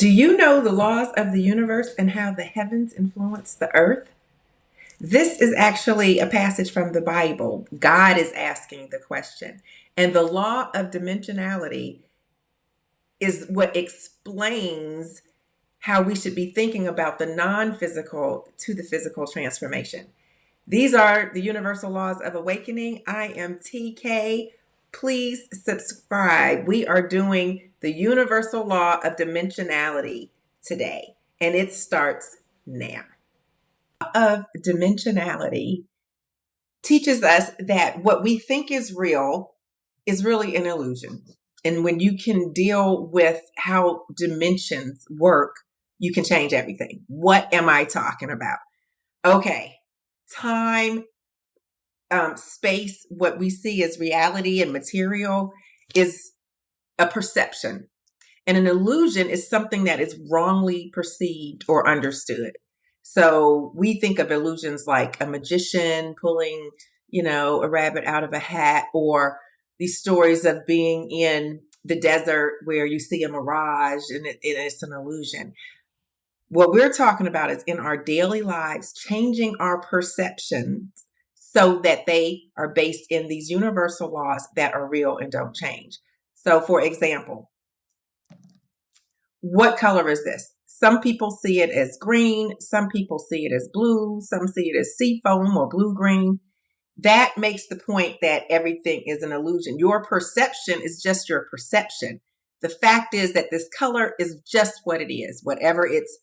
Do you know the laws of the universe and how the heavens influence the earth? This is actually a passage from the Bible. God is asking the question. And the law of dimensionality is what explains how we should be thinking about the non physical to the physical transformation. These are the universal laws of awakening. I am TK. Please subscribe. We are doing the universal law of dimensionality today, and it starts now. Of dimensionality teaches us that what we think is real is really an illusion. And when you can deal with how dimensions work, you can change everything. What am I talking about? Okay, time, space, what we see as reality and material is a perception. And an illusion is something that is wrongly perceived or understood. So we think of illusions like a magician pulling, a rabbit out of a hat, or these stories of being in the desert where you see a mirage and it's an illusion. What we're talking about is in our daily lives, changing our perceptions so that they are based in these universal laws that are real and don't change. So, for example, what color is this? Some people see it as green, some people see it as blue, some see it as sea foam or blue green. That makes the point that everything is an illusion. Your perception is just your perception. The fact is that this color is just what it is, whatever its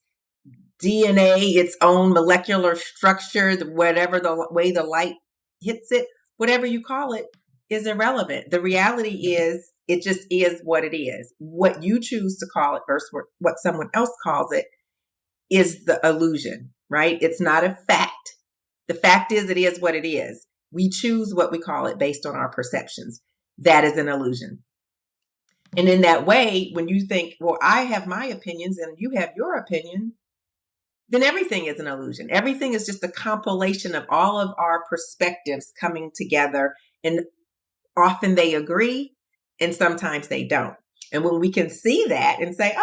DNA, its own molecular structure, whatever the way the light hits it, whatever you call it, is irrelevant. The reality is it just is what it is. What you choose to call it versus what someone else calls it is the illusion, right? It's not a fact. The fact is it is what it is. We choose what we call it based on our perceptions. That is an illusion. And in that way, when you think, well, I have my opinions and you have your opinion, then everything is an illusion. Everything is just a compilation of all of our perspectives coming together. And often they agree and sometimes they don't. And when we can see that and say,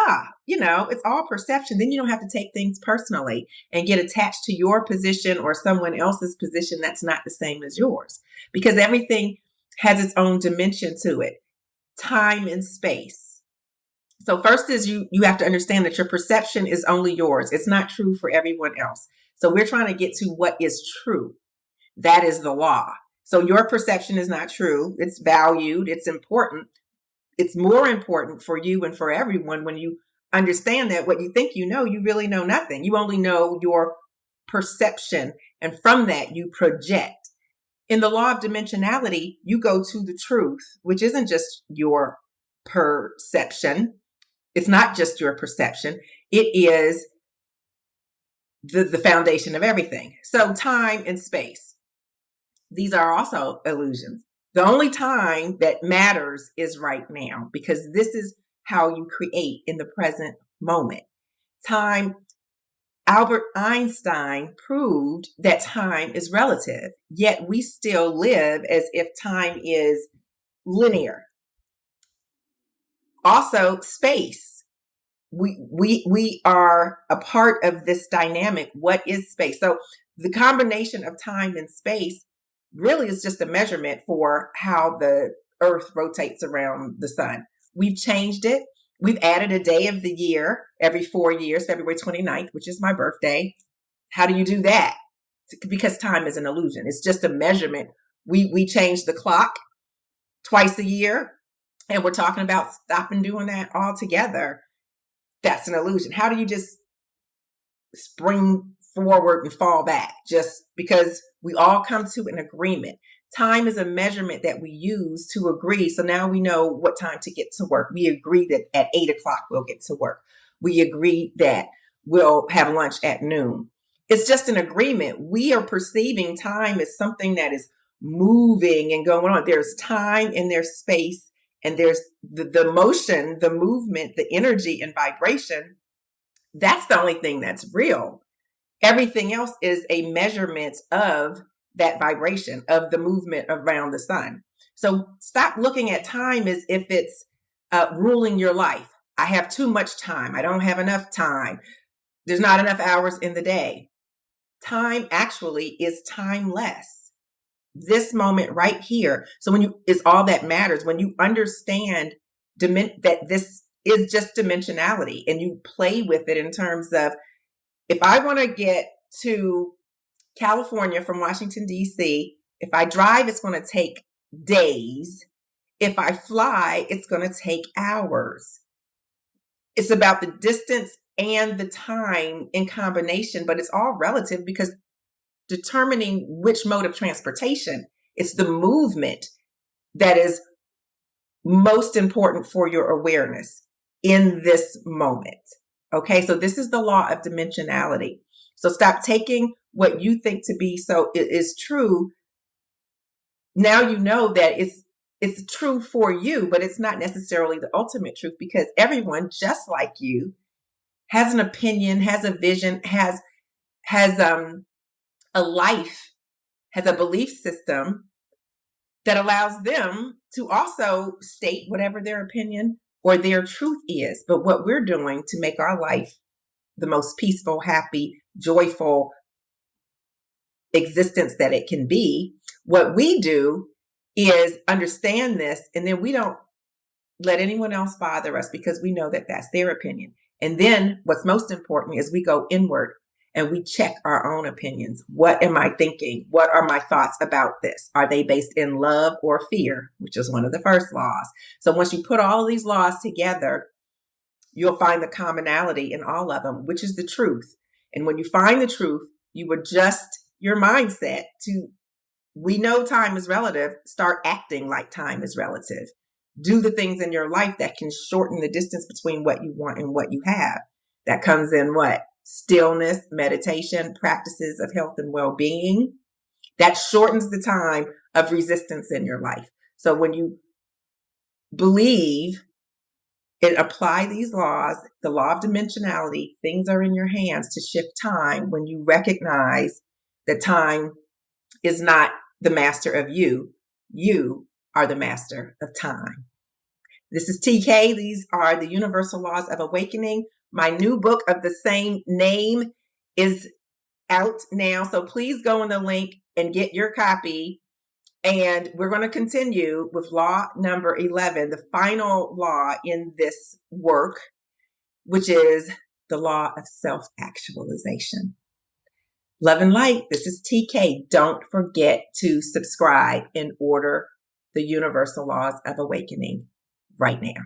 it's all perception, then you don't have to take things personally and get attached to your position or someone else's position that's not the same as yours. Because everything has its own dimension to it, time and space. So first is you have to understand that your perception is only yours. It's not true for everyone else. So we're trying to get to what is true. That is the law. So your perception is not true. It's valued. It's important. It's more important for you and for everyone when you understand that what you think you know, you really know nothing. You only know your perception. And from that, you project. In the law of dimensionality, you go to the truth, which isn't just your perception. It's not just your perception. It is the foundation of everything. So time and space. These are also illusions. The only time that matters is right now, because this is how you create in the present moment. Time, Albert Einstein proved that time is relative, yet we still live as if time is linear. Also, space. We are a part of this dynamic. What is space? So the combination of time and space really is just a measurement for how the earth rotates around the sun. We've changed it. We've added a day of the year every 4 years, February 29th, which is my birthday. How do you do that? Because time is an illusion. It's just a measurement. We change the clock twice a year, and we're talking about stopping doing that altogether. That's an illusion. How do you just spring forward and fall back? Just because we all come to an agreement. Time is a measurement that we use to agree. So now we know what time to get to work. We agree that at 8:00 we'll get to work. We agree that we'll have lunch at noon. It's just an agreement. We are perceiving time as something that is moving and going on. There's time and there's space, and there's the motion, the movement, the energy and vibration. That's the only thing that's real. Everything else is a measurement of that vibration, of the movement around the sun. So stop looking at time as if it's ruling your life. I have too much time. I don't have enough time. There's not enough hours in the day. Time actually is timeless. This moment right here. So when you is all that matters. When you understand that this is just dimensionality and you play with it in terms of, if I want to get to California from Washington, D.C., if I drive, it's going to take days. If I fly, it's going to take hours. It's about the distance and the time in combination, but it's all relative because determining which mode of transportation, it's the movement that is most important for your awareness in this moment. Okay, so this is the law of dimensionality. So stop taking what you think to be so it is true. Now you know that it's true for you, but it's not necessarily the ultimate truth, because everyone just like you has an opinion, has a vision, has a life, has a belief system that allows them to also state whatever their opinion or their truth is. But what we're doing to make our life the most peaceful, happy, joyful existence that it can be, what we do is understand this, and then we don't let anyone else bother us because we know that that's their opinion. And then what's most important is we go inward and we check our own opinions. What am I thinking? What are my thoughts about this? Are they based in love or fear, which is one of the first laws? So once you put all of these laws together, you'll find the commonality in all of them, which is the truth. And when you find the truth, you adjust your mindset to, we know time is relative, start acting like time is relative. Do the things in your life that can shorten the distance between what you want and what you have. That comes in what? Stillness, meditation, practices of health and well-being. That shortens the time of resistance in your life. So when you believe and apply these laws, the law of dimensionality, things are in your hands to shift time when you recognize that time is not the master of you. You are the master of time. This is TK. These are the Universal Laws of Awakening. My new book of the same name is out now. So please go in the link and get your copy. And we're going to continue with law number 11, the final law in this work, which is the law of self-actualization. Love and light. This is TK. Don't forget to subscribe and order the Universal Laws of Awakening right now.